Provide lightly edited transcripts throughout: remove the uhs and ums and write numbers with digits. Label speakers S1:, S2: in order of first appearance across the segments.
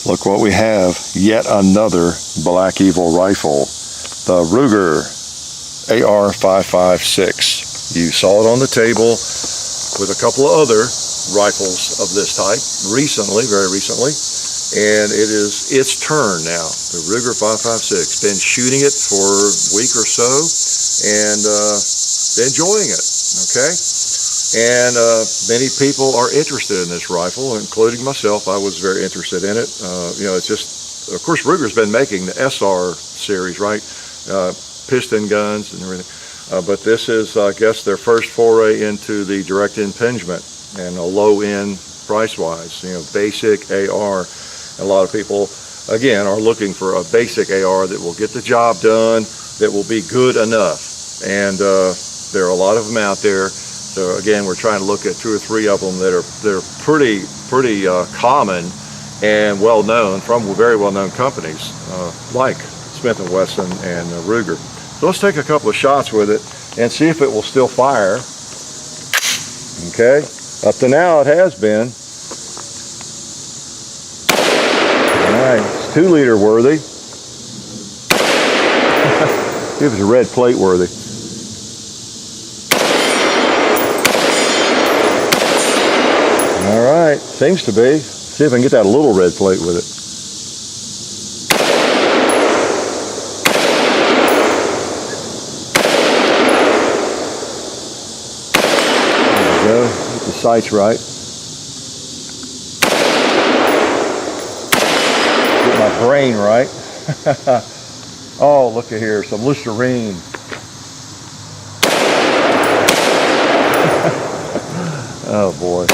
S1: Look what we have, yet another Black Evil rifle, the Ruger AR556. You saw it on the table with a couple of other rifles of this type recently, very recently, and it is its turn now. The Ruger 556, been shooting it for a week or so and enjoying it, okay? And many people are interested in this rifle, including myself. I was very interested in it. You know, it's just, of course, Ruger's been making the SR series, right? Piston guns and everything. But this is, I guess, their first foray into the direct impingement and a low end price-wise. You know, basic AR. A lot of people, again, are looking for a basic AR that will get the job done, that will be good enough. And there are a lot of them out there. So again, we're trying to look at 2 or 3 of them that are pretty common and well known from very well known companies like Smith & Wesson and Ruger. So let's take a couple of shots with it and see if it will still fire. Okay, up to now it has been. All right, it's 2 liter worthy. See if it's a red plate worthy. All right, seems to be. See if I can get that little red plate with it. There we go, get the sights right. Get my brain right. Oh, look at here, some Listerine. Oh boy.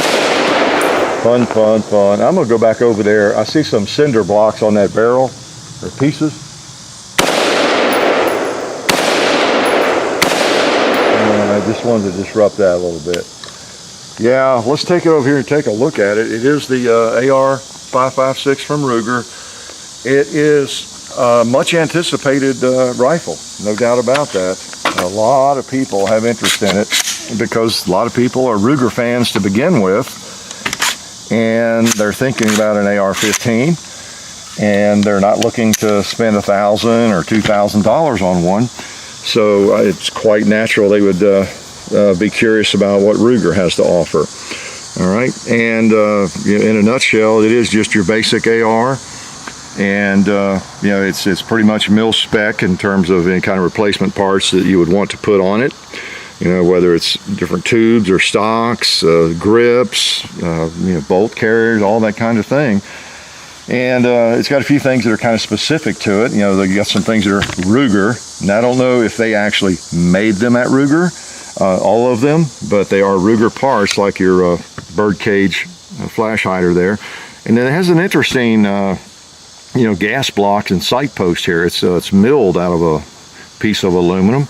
S1: Fun, fun, fun. I'm gonna go back over there. I see some cinder blocks on that barrel, or pieces. And I just wanted to disrupt that a little bit. Yeah, let's take it over here and take a look at it. It is the AR556 from Ruger. It is a much anticipated rifle, no doubt about that. A lot of people have interest in it because a lot of people are Ruger fans to begin with. And they're thinking about an AR-15, and they're not looking to spend $1,000 or $2,000 on one. So it's quite natural they would be curious about what Ruger has to offer. All right, and in a nutshell, it is just your basic AR, and you know, it's pretty much mil spec in terms of any kind of replacement parts that you would want to put on it. You know, whether it's different tubes or stocks, grips, you know, bolt carriers, all that kind of thing. And it's got a few things that are kind of specific to it. You know, you got some things that are Ruger. And I don't know if they actually made them at Ruger, all of them, but they are Ruger parts, like your birdcage flash hider there. And then it has an interesting, you know, gas blocks and sight post here. It's milled out of a piece of aluminum.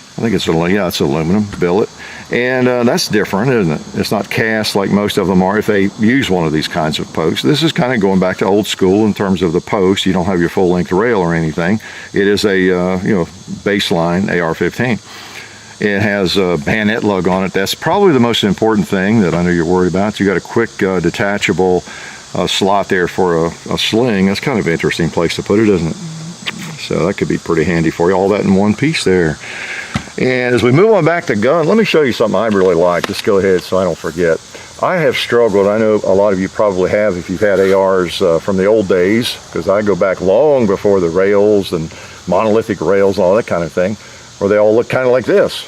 S1: I think it's aluminum billet, and that's different, isn't it? It's not cast like most of them are if they use one of these kinds of posts. This is kind of going back to old school in terms of the post. You don't have your full-length rail or anything. It is a you know, baseline AR-15. It has a bayonet lug on it. That's probably the most important thing that I know you're worried about. You got a quick detachable slot there for a sling. That's kind of an interesting place to put it, isn't it? So that could be pretty handy for you. All that in one piece there. And as we move on back to gun, let me show you something I really like. Just go ahead so I don't forget. I have struggled, I know a lot of you probably have if you've had ARs from the old days, because I go back long before the rails and monolithic rails and all that kind of thing, where they all look kind of like this.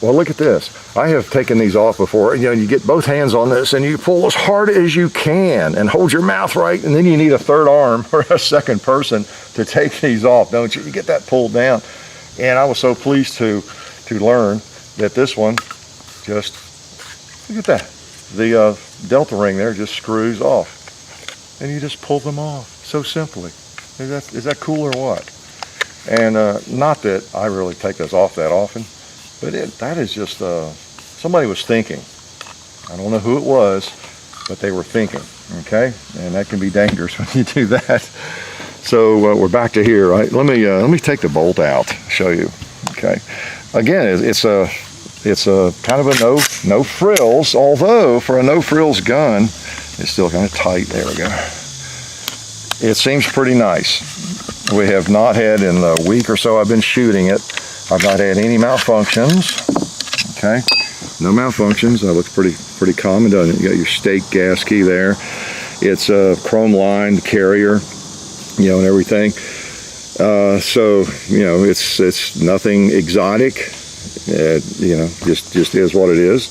S1: Well, look at this. I have taken these off before. You know, you get both hands on this and you pull as hard as you can and hold your mouth right, and then you need a third arm or a second person to take these off, don't you? You get that pulled down. And I was so pleased to learn that this one just, look at that. The delta ring there just screws off. And you just pull them off so simply. Is that cool or what? And not that I really take this off that often, but that is just, somebody was thinking. I don't know who it was, but they were thinking, okay? And that can be dangerous when you do that. So we're back to here, right? Let me take the bolt out, show you, okay? Again, it's a kind of a no frills, although for a no frills gun, it's still kind of tight. There we go. it seems pretty nice. We have not had, in the week or so I've been shooting it, I've not had any malfunctions. Okay, no malfunctions. That looks pretty common, doesn't it? You got your stake gas key there. It's a chrome lined carrier, you know, and everything. So, you know, it's nothing exotic. You know, just is what it is.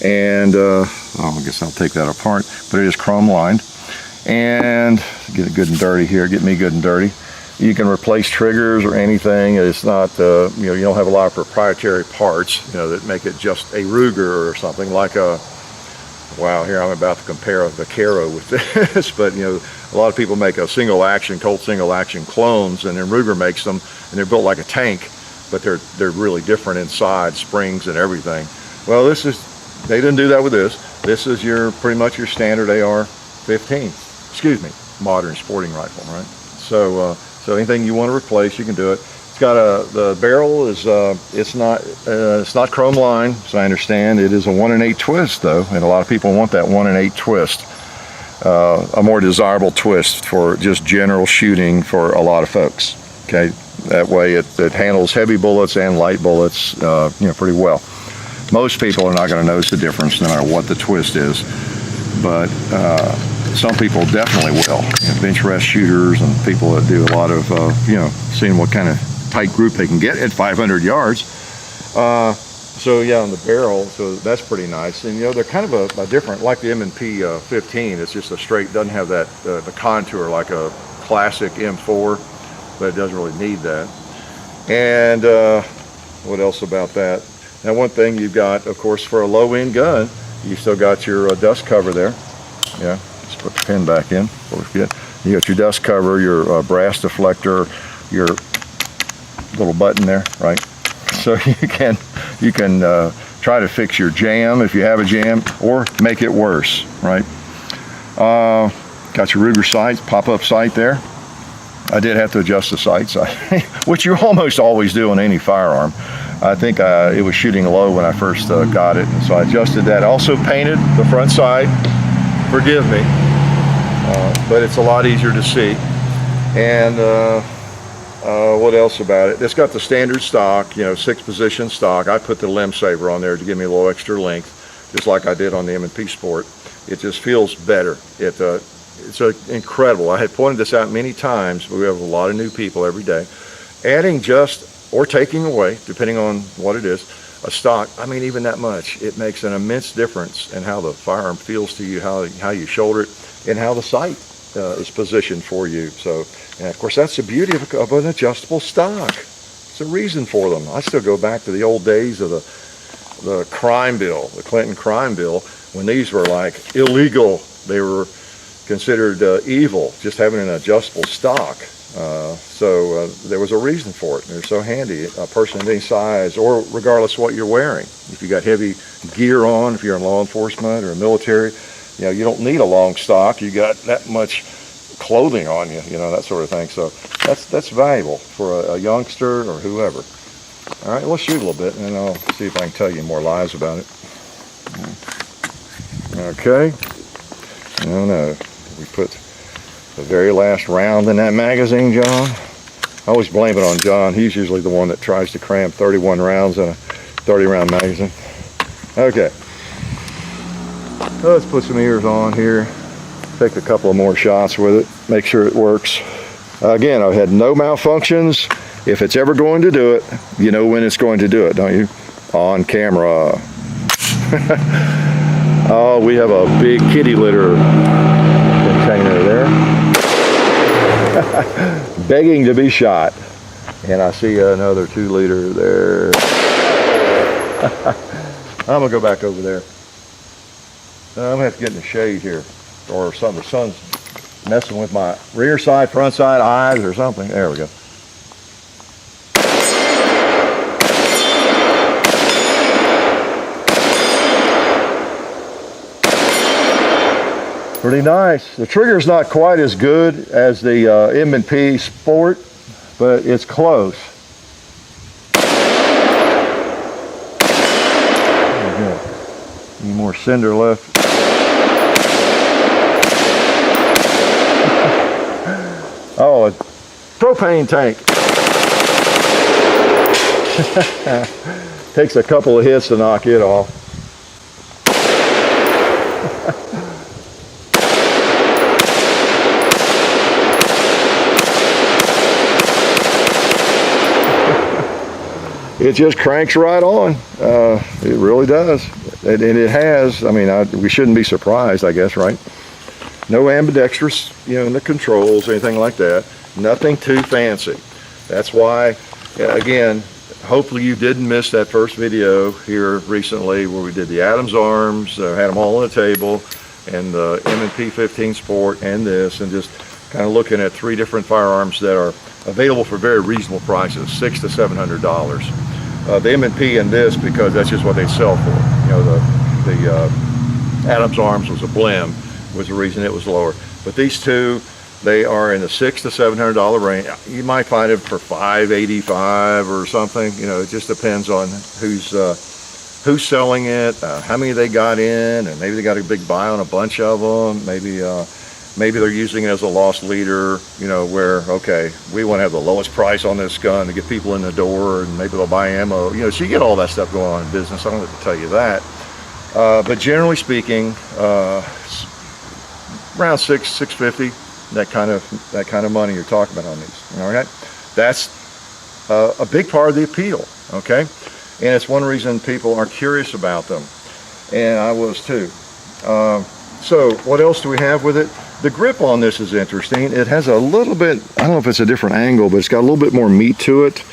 S1: And I guess I'll take that apart, but it is chrome lined. And get it good and dirty here, get me good and dirty. You can replace triggers or anything. It's not, you know, you don't have a lot of proprietary parts, you know, that make it just a Ruger or something like a, wow, here I'm about to compare the Caro with this, but, you know, a lot of people make a single action, Colt single action clones, and then Ruger makes them, and they're built like a tank, but they're really different inside, springs and everything. Well, this is, they didn't do that with this. This is pretty much your standard AR-15, excuse me, modern sporting rifle, right? So, so anything you want to replace, you can do it. It's got the barrel is, it's not chrome lined, so I understand. It is a 1 1/8 twist though, and a lot of people want that 1 1/8 twist. A more desirable twist for just general shooting for a lot of folks. Okay, that way it handles heavy bullets and light bullets, you know, pretty well. Most people are not going to notice the difference no matter what the twist is, but some people definitely will. You know, bench rest shooters and people that do a lot of, you know, seeing what kind of tight group they can get at 500 yards. So yeah, on the barrel, so that's pretty nice. And you know, they're kind of a different, like the M&P 15. It's just a straight, doesn't have that the contour like a classic M4, but it doesn't really need that. And what else about that? Now, one thing you've got, of course, for a low-end gun, you still got your dust cover there. Yeah, let's put the pin back in before we forget. You got your dust cover, your brass deflector, your little button there, right? So you can try to fix your jam if you have a jam, or make it worse, right? Got your Ruger sights, pop-up sight there. I did have to adjust the sights, which you almost always do on any firearm. I think it was shooting low when I first got it, and so I adjusted that. I also painted the front side, forgive me, but it's a lot easier to see. And what else about it? It's got the standard stock, you know, 6-position stock. I put the limb saver on there to give me a little extra length, just like I did on the M&P Sport. It just feels better. It's incredible. I had pointed this out many times, but we have a lot of new people every day. Adding just, or taking away, depending on what it is, a stock, I mean, even that much, it makes an immense difference in how the firearm feels to you, how you shoulder it, and how the sight is positioned for you. So, and of course, that's the beauty of an adjustable stock. It's a reason for them. I still go back to the old days of the crime bill, the Clinton crime bill, when these were like illegal. They were considered evil, just having an adjustable stock. So there was a reason for it. They're so handy. A person of any size, or regardless of what you're wearing. If you got heavy gear on, if you're in law enforcement or military, you know, you don't need a long stock. You got that much clothing on you, you know, that sort of thing. So that's valuable for a youngster or whoever. All right, let's shoot a little bit, and then I'll see if I can tell you more lies about it. Okay. No. We put the very last round in that magazine, John. I always blame it on John. He's usually the one that tries to cram 31 rounds in a 30-round magazine. Okay. Let's put some ears on here. Take a couple of more shots with it. Make sure it works. Again, I've had no malfunctions. If it's ever going to do it, you know when it's going to do it, don't you? On camera. Oh, we have a big kitty litter container there. Begging to be shot. And I see another 2-liter there. I'm gonna go back over there. I'm gonna have to get in the shade here, or something. The sun's messing with my rear side, front side, eyes, or something. There we go. Pretty nice. The trigger's not quite as good as the M&P Sport, but it's close. There we go. Any more cinder left? Oh, a propane tank. Takes a couple of hits to knock it off. It just cranks right on. It really does. And it has, I mean, we shouldn't be surprised, I guess, right? No ambidextrous, in the controls, anything like that. Nothing too fancy. That's why, again, hopefully you didn't miss that first video here recently where we did the Adams arms, had them all on the table, and the M&P 15 Sport and this, and just kind of looking at 3 different firearms that are available for very reasonable prices, $600 to $700. The M&P and this, because that's just what they sell for. The Adams arms was a blim, was the reason it was lower. But these two, they are in the $600 to $700 range. You might find it for $585 or something. It just depends on who's selling it, how many they got in, and maybe they got a big buy on a bunch of them. Maybe they're using it as a loss leader, where, okay, we want to have the lowest price on this gun to get people in the door, and maybe they'll buy ammo. So you get all that stuff going on in business. I don't have to tell you that. But generally speaking, around $650, that kind of money you're talking about on these. All right, that's a big part of the appeal. Okay, and it's one reason people are curious about them, and I was too. So what else do we have with it? The grip on this is interesting. It has a little bit, I don't know if it's a different angle, but it's got a little bit more meat to it.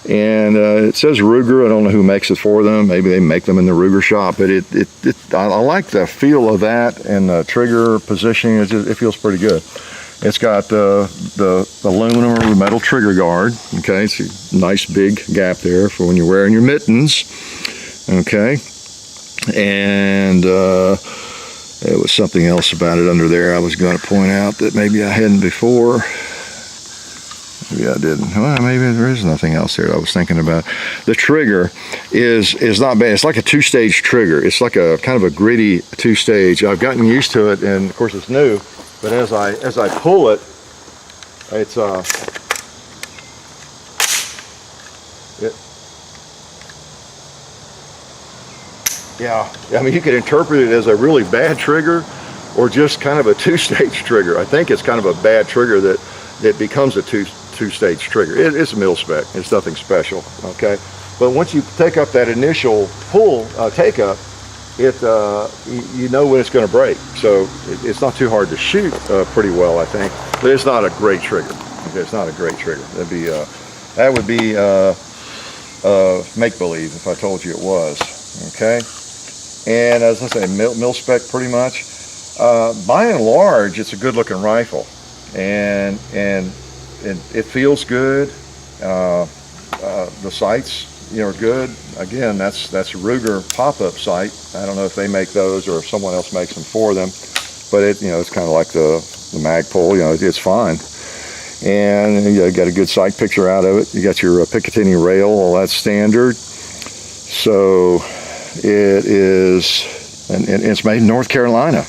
S1: And it says Ruger. I don't know who makes it for them. Maybe they make them in the Ruger shop. But I like the feel of that, and the trigger positioning. It feels pretty good. It's got the aluminum or metal trigger guard. Okay, it's a nice big gap there for when you're wearing your mittens. Okay, and there was something else about it under there I was going to point out that maybe I hadn't before. Maybe I didn't. Well, maybe there is nothing else there that I was thinking about. The trigger is not bad. It's like a 2-stage trigger. It's like a kind of a gritty 2-stage. I've gotten used to it, and of course it's new. But as I pull it, it's yeah, I mean, you could interpret it as a really bad trigger or just kind of a 2-stage trigger. I think it's kind of a bad trigger that becomes a two-stage trigger. It's a mil spec. It's nothing special, okay? But once you take up that initial pull, take up, you know when it's going to break. So it's not too hard to shoot pretty well, I think. But it's not a great trigger. Okay, it's not a great trigger. That would be make-believe if I told you it was, okay? And as I say, mil spec pretty much. By and large, it's a good-looking rifle, and it feels good. The sights, are good. Again, that's Ruger pop-up sight. I don't know if they make those or if someone else makes them for them, but it's kind of like the Magpul. It's fine. And you got a good sight picture out of it. You got your Picatinny rail, all that's standard. So it is, and it's made in North Carolina.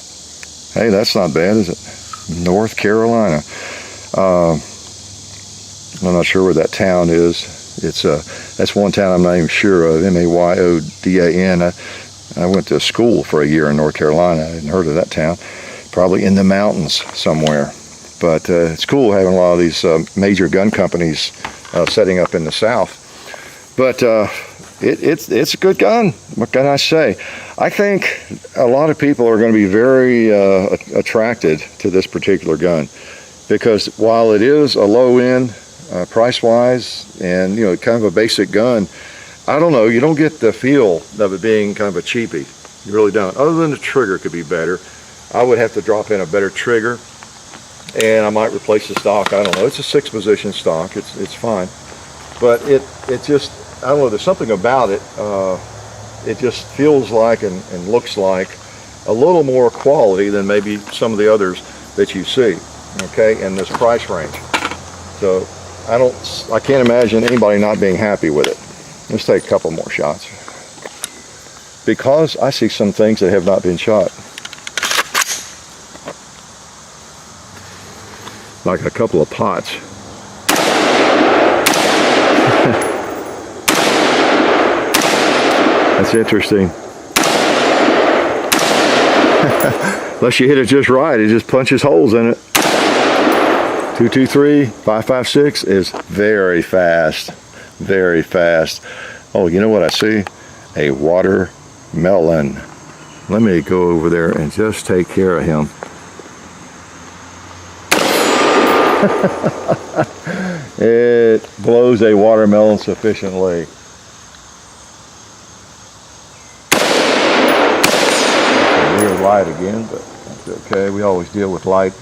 S1: Hey, that's not bad, is it? North Carolina. I'm not sure where that town is. That's one town I'm not even sure of. Mayodan. I went to school for a year in North Carolina. I hadn't heard of that town. Probably in the mountains somewhere. But it's cool having a lot of these major gun companies setting up in the South. But it's a good gun. What can I say? I think a lot of people are going to be very attracted to this particular gun, because while it is a low end price-wise and kind of a basic gun, I don't know, you don't get the feel of it being kind of a cheapie. You really don't. Other than the trigger could be better. I would have to drop in a better trigger, and I might replace the stock. I don't know. It's a 6-position stock. It's fine, but it just, I don't know, there's something about it. It just feels like and looks like a little more quality than maybe some of the others that you see, okay, in this price range. So I can't imagine anybody not being happy with it. Let's take a couple more shots, because I see some things that have not been shot. like a couple of pots. That's interesting. Unless you hit it just right, it just punches holes in it. 223 556 is very fast, very fast. Oh, you know what I see? A watermelon. Let me go over there and just take care of him. It blows a watermelon sufficiently. Weird light again, but that's okay. We always deal with light.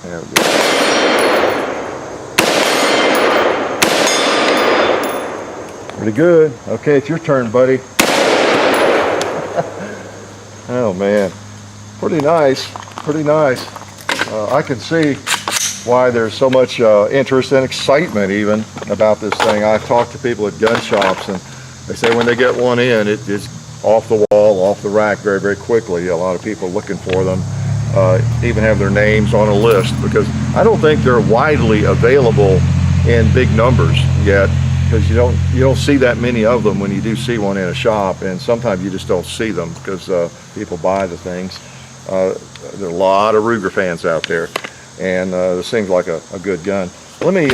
S1: There we go. Pretty good. Okay, it's your turn, buddy. Oh man, pretty nice, pretty nice. I can see why there's so much interest and excitement even about this thing. I've talked to people at gun shops, and they say when they get one in, it's off the wall, off the rack very, very quickly. A lot of people looking for them, even have their names on a list, because I don't think they're widely available in big numbers yet, because you don't see that many of them when you do see one in a shop, and sometimes you just don't see them because people buy the things. There are a lot of Ruger fans out there, and this seems like a good gun. Let me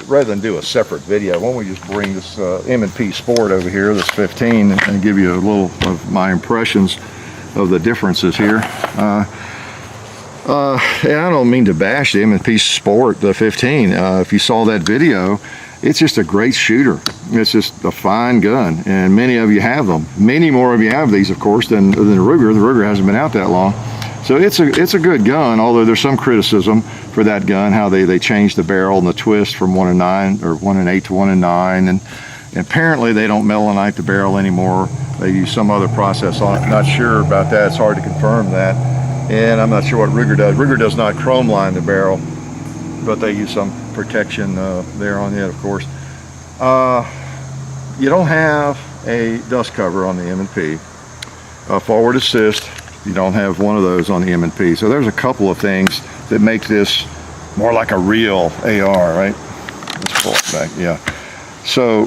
S1: rather than do a separate video, why don't we just bring this M&P Sport over here, this 15, and give you a little of my impressions of the differences here. And I don't mean to bash the M&P Sport, the 15. If you saw that video, it's just a great shooter. It's just a fine gun, and many of you have them. Many more of you have these, of course, than the Ruger. The Ruger hasn't been out that long. So it's a good gun, although there's some criticism for that gun, how they changed the barrel and the twist from 1 and 9 or 1 and 8 to 1 and 9, and apparently they don't melanite the barrel anymore. They use some other process on it. Not sure about that. It's hard to confirm that, and I'm not sure what Ruger does. Ruger does not chrome line the barrel, but they use some protection there on it, of course. You don't have a dust cover on the M&P. Forward assist, you don't have one of those on the M&P. So there's a couple of things that make this more like a real AR, right? Let's pull it back, yeah. So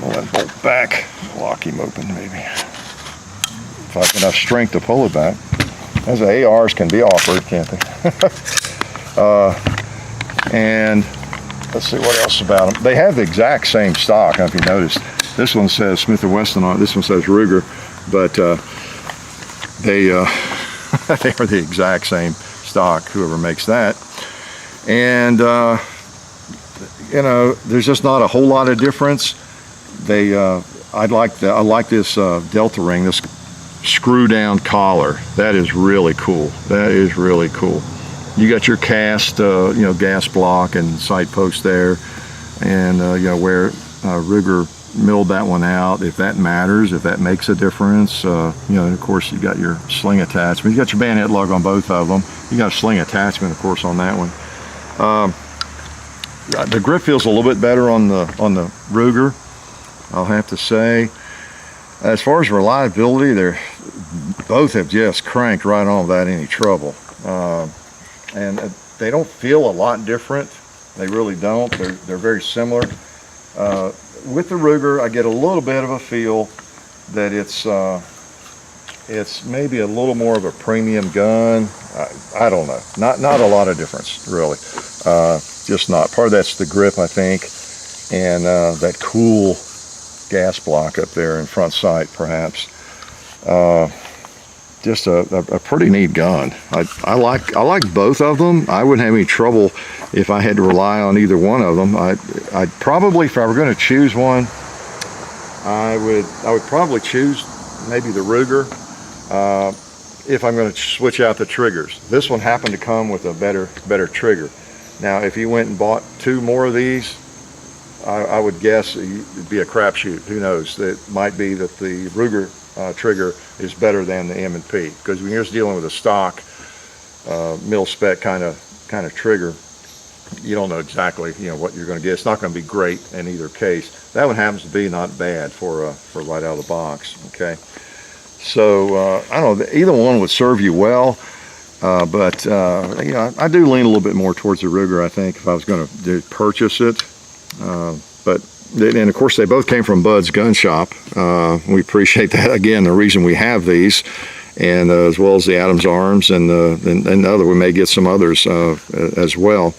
S1: we'll let it bolt back, lock him open maybe. If I have enough strength to pull it back. Those ARs can be awkward, can't they? And let's see what else about them. They have the exact same stock, if you notice. This one says Smith & Wesson on it, this one says Ruger, but they are the exact same stock, whoever makes that. And you know, there's just not a whole lot of difference. I like this Delta ring, this screw down collar. That is really cool. That is really cool. You got your cast, gas block and sight post there, and where Ruger milled that one out, if that matters, if that makes a difference. Of course, you got your sling attachment. You got your bayonet lug on both of them. You got a sling attachment, of course, on that one. The grip feels a little bit better on the Ruger, I'll have to say. As far as reliability, both have just cranked right on without any trouble. And they don't feel a lot different. They really don't. They're very similar. With the Ruger, I get a little bit of a feel that it's maybe a little more of a premium gun. I don't know. Not a lot of difference, really. Just not. Part of that's the grip, I think, and that cool gas block up there in front sight, perhaps. Just a pretty neat gun. I like both of them. I wouldn't have any trouble if I had to rely on either one of them. I'd probably, if I were going to choose one, I would probably choose maybe the Ruger if I'm going to switch out the triggers. This one happened to come with a better trigger. Now, if you went and bought 2 more of these, I would guess it'd be a crapshoot. Who knows? It might be that the Ruger trigger is better than the M&P, because when you're just dealing with a stock mil spec kind of trigger, you don't know exactly what you're going to get. It's not going to be great in either case. That one happens to be not bad for right out of the box. Okay, so I don't know, either one would serve you well. But you know, I do lean a little bit more towards the Ruger, I think, if I was going to purchase it. And of course, they both came from Bud's Gun Shop. We appreciate that. Again, the reason we have these, and as well as the Adams Arms and other, we may get some others as well.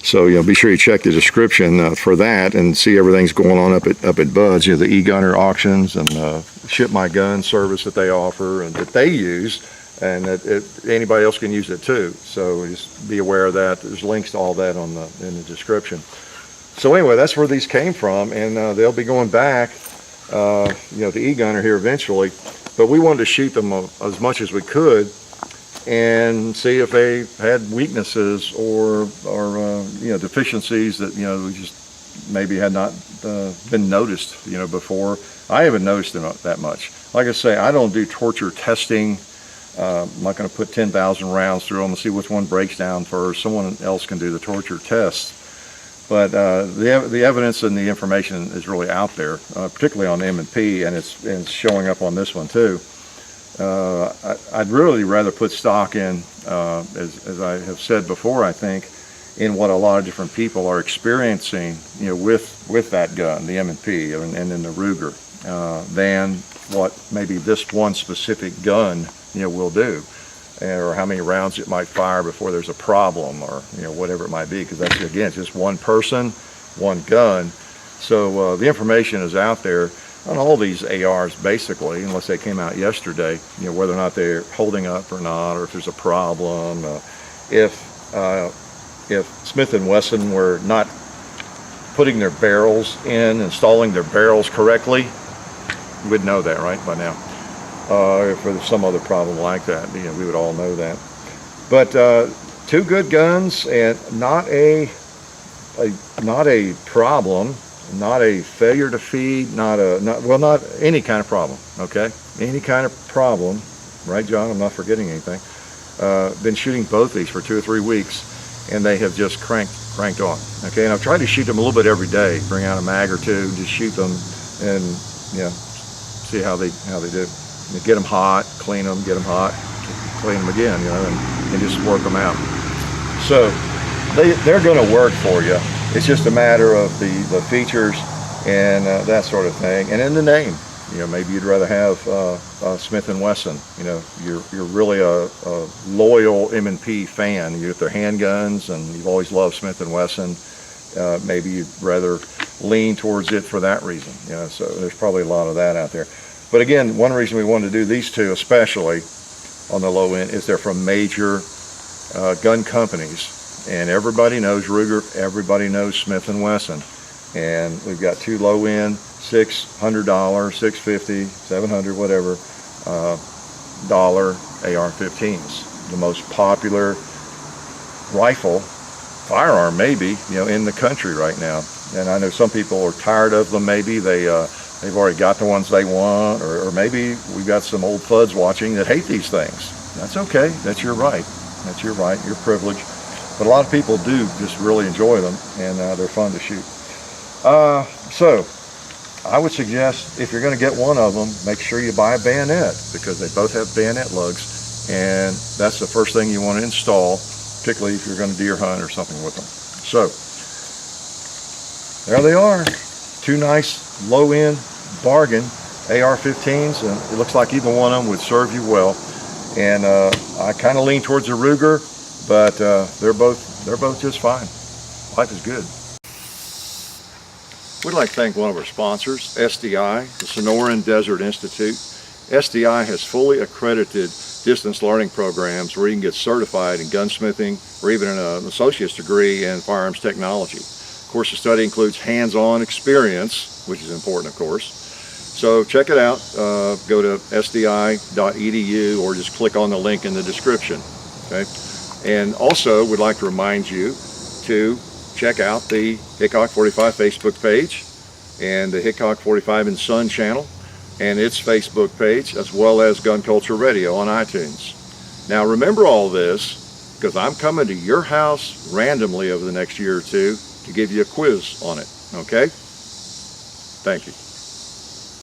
S1: So, you know, be sure you check the description for that and see everything's going on up at Bud's. You know, the e-gunner auctions and Ship My Gun service that they offer and that they use, and that anybody else can use it too. So just be aware of that. There's links to all that in the description. So anyway, that's where these came from, and they'll be going back, you know, to e-gunner here eventually. But we wanted to shoot them as much as we could and see if they had weaknesses or you know, deficiencies that, you know, we just maybe had not been noticed, you know, before. I haven't noticed it that much. Like I say, I don't do torture testing. I'm not going to put 10,000 rounds through them and see which one breaks down first. Someone else can do the torture tests. But the evidence and the information is really out there, particularly on M&P, and it's showing up on this one too. I'd really rather put stock in, as I have said before, I think, in what a lot of different people are experiencing, you know, with that gun, the M&P, and in the Ruger, than what maybe this one specific gun, you know, will do, or how many rounds it might fire before there's a problem, or, you know, whatever it might be, because that's, again, just one person, one gun. So the information is out there on all these ARs basically, unless they came out yesterday, you know, whether or not they're holding up or not, or if there's a problem. If Smith & Wesson were not putting their barrels in, installing their barrels correctly, we'd know that, right, by now. If there's some other problem like that, you know, we would all know that. But two good guns, and not a problem, not a failure to feed, not any kind of problem. Okay, any kind of problem, right, John? I'm not forgetting anything. Been shooting both these for 2 or 3 weeks, and they have just cranked on. Okay, and I've tried to shoot them a little bit every day. Bring out a mag or two, just shoot them, and you know, see how they do. You get them hot, clean them, get them hot, clean them again, you know, and just work them out. So they're going to work for you. It's just a matter of the features and that sort of thing, and in the name. You know, maybe you'd rather have Smith & Wesson. You know, you're really a loyal M&P fan. You get their handguns, and you've always loved Smith & Wesson. Maybe you'd rather lean towards it for that reason. You know, so there's probably a lot of that out there. But again, one reason we wanted to do these two, especially on the low end, is they're from major gun companies. And everybody knows Ruger, everybody knows Smith & Wesson. And we've got two low end, $600, $650, $700, whatever, dollar AR-15s. The most popular rifle, firearm maybe, you know, in the country right now. And I know some people are tired of them. Maybe they've already got the ones they want, or maybe we've got some old thuds watching that hate these things. That's okay. That's your right. That's your right, your privilege. But a lot of people do just really enjoy them, and they're fun to shoot. So I would suggest, if you're going to get one of them, make sure you buy a bayonet, because they both have bayonet lugs, and that's the first thing you want to install, particularly if you're going to deer hunt or something with them. So there they are, two nice low-end bargain AR-15s, and it looks like either one of them would serve you well. And I kind of lean towards the Ruger, but they're both just fine. Life is good. We'd like to thank one of our sponsors, SDI, the Sonoran Desert Institute. SDI has fully accredited distance learning programs where you can get certified in gunsmithing or even an associate's degree in firearms technology. Of course, the study includes hands-on experience, which is important, of course. So check it out. Go to sdi.edu or just click on the link in the description. Okay. And also, we'd like to remind you to check out the Hickok 45 Facebook page and the Hickok 45 and Son channel and its Facebook page, as well as Gun Culture Radio on iTunes. Now remember all this, because I'm coming to your house randomly over the next year or two to give you a quiz on it. Okay? Thank you.